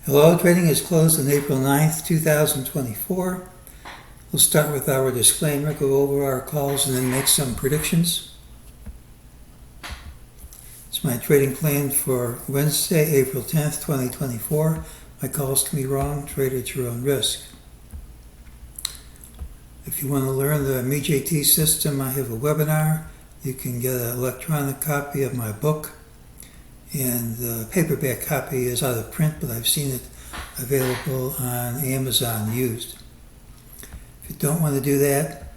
Hello, trading is closed on April 9th, 2024. We'll start with our disclaimer, go over our calls, and then make some predictions. It's my trading plan for Wednesday, April 10th, 2024. My calls can be wrong. Trade at your own risk. If you want to learn the MEJT system, I have a webinar. You can get an electronic copy of my book. And the paperback copy is out of print, but I've seen it available on Amazon used. If you don't want to do that,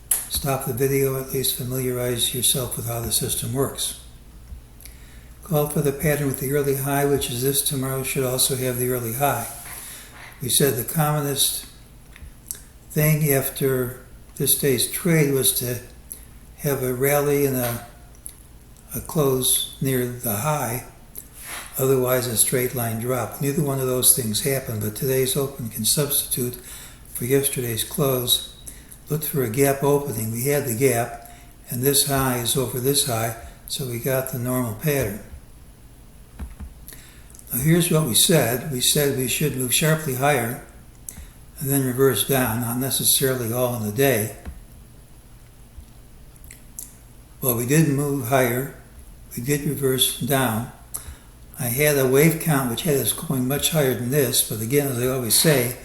stop the video, at least familiarize yourself with how the system works. Call for the pattern with the early high, which is this tomorrow, should also have the early high. We said the commonest thing after this day's trade was to have a rally and a close near the high, otherwise a straight line drop. Neither one of those things happened, but today's open can substitute for yesterday's close. Look for a gap opening. We had the gap, and this high is over this high, so we got the normal pattern. Now here's what we said. We said we should move sharply higher and then reverse down, not necessarily all in the day. Well, we did move higher. We did reverse down. I had a wave count which had us going much higher than this, but again, as I always say,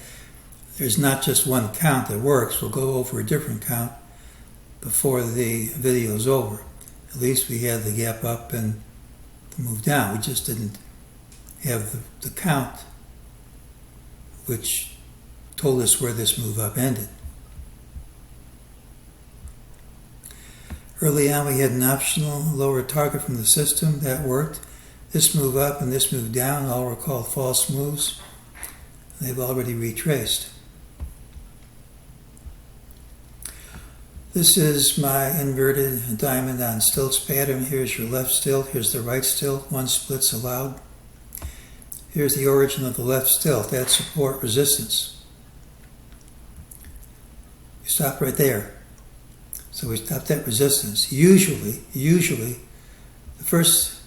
there's not just one count that works. We'll go over a different count before the video is over. At least we had the gap up and the move down. We just didn't have the count which told us where this move up ended. Early on, we had an optional lower target from the system. That worked. This move up and this move down all were called false moves. They've already retraced. This is my inverted diamond on stilts pattern. Here's your left stilt. Here's the right stilt. One split's allowed. Here's the origin of the left stilt. That's support resistance. You stop right there. So we stopped at resistance. Usually, the first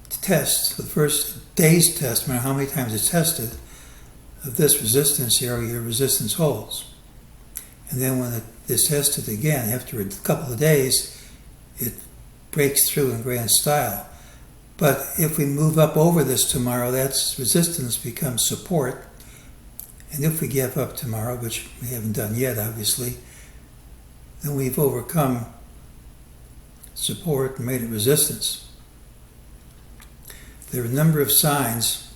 test, the first day's test, no matter how many times it's tested, of this resistance area, resistance holds. And then when it is tested again, after a couple of days, it breaks through in grand style. But if we move up over this tomorrow, that's resistance becomes support. And if we give up tomorrow, which we haven't done yet, obviously, then we've overcome support and made it resistance. There are a number of signs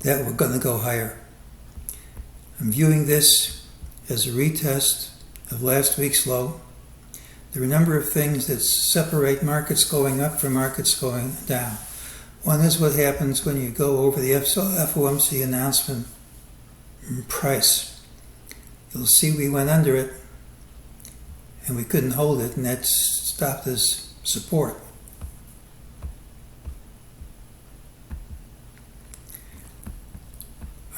that we're going to go higher. I'm viewing this as a retest of last week's low. There are a number of things that separate markets going up from markets going down. One is what happens when you go over the FOMC announcement price. You'll see we went under it and we couldn't hold it, and that stopped us support.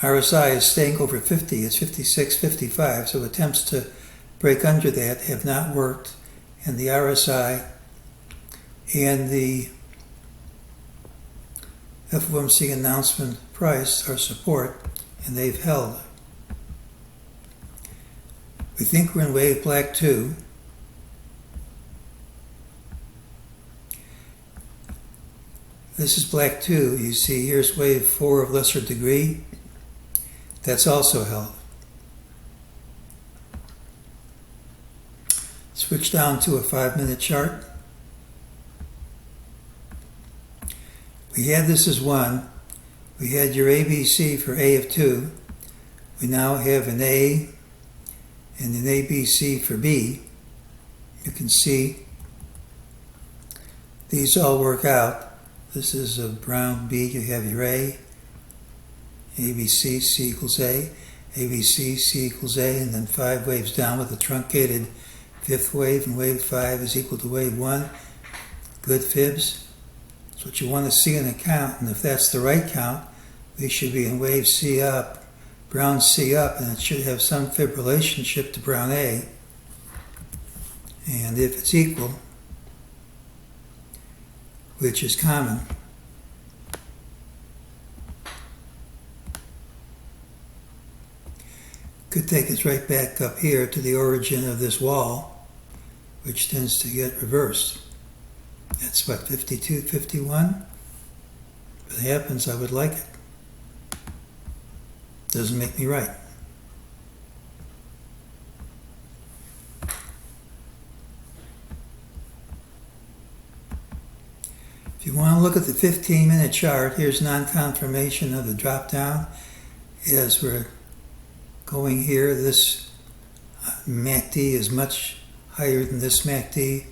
RSI is staying over 50. It's 56, 55, so attempts to break under that have not worked, and the RSI and the FOMC announcement price are support, and they've held. We think we're in wave black 2. This is black 2. You see here's wave 4 of lesser degree. That's also held. Switch down to a 5-minute chart. We had this as 1. We had your ABC for A of 2. We now have an A and an ABC for B. You can see these all work out. This is a brown B. You have your A, ABC, C equals A, ABC, C equals A, and then 5 waves down with a truncated 5th wave, and wave 5 is equal to wave 1. Good fibs. That's what you want to see in a count, and if that's the right count, we should be in wave C up, brown C up, and it should have some fib relationship to brown A. And if it's equal, which is common, Could take us right back up here to the origin of this wall, which tends to get reversed. That's what, 52, 51? If it happens, I would like it. Doesn't make me right. If you want to look at the 15-minute chart, here's non-confirmation of the drop down. As we're going here, this MACD is much higher than this MACD.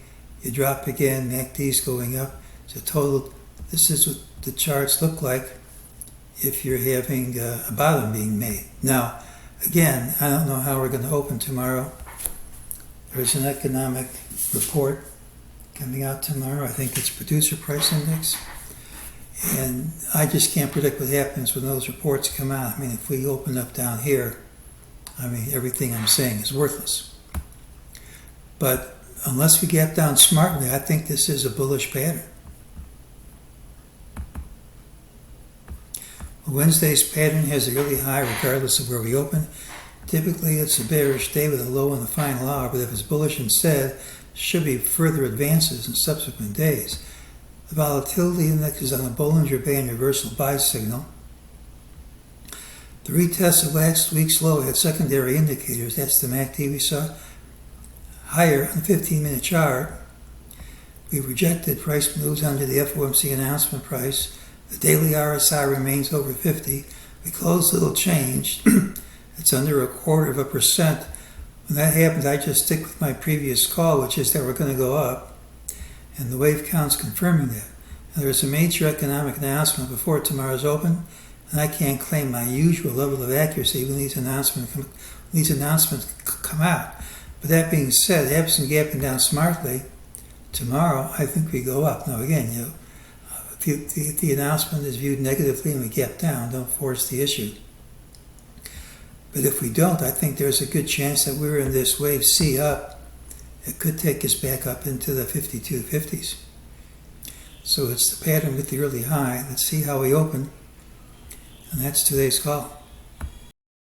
You drop again, MACD's going up. So total, this is what the charts look like if you're having a bottom being made. Now, again, I don't know how we're going to open tomorrow. There's an economic report coming out tomorrow. I think it's Producer Price Index. And I just can't predict what happens when those reports come out. I mean, if we open up down here, I mean, everything I'm saying is worthless. But unless we gap down smartly, I think this is a bullish pattern. Wednesday's pattern has a really high regardless of where we open. Typically, it's a bearish day with a low in the final hour, but if it's bullish instead, should be further advances in subsequent days. The volatility index is on a Bollinger Band reversal buy signal. The retest of last week's low had secondary indicators. That's the MACD we saw. Higher on the 15-minute chart. We rejected price moves under the FOMC announcement price. The daily RSI remains over 50. We closed a little change. It's under 0.25%. When that happens, I just stick with my previous call, which is that we're going to go up. And the wave count's confirming that. Now, there's a major economic announcement before tomorrow's open, and I can't claim my usual level of accuracy when these announcements come out. But that being said, absent gapping down smartly, tomorrow I think we go up. Now again, if the announcement is viewed negatively and we gap down, don't force the issue. But if we don't, I think there's a good chance that we're in this wave C up. It could take us back up into the 5250s. So it's the pattern with the early high. Let's see how we open. And that's today's call.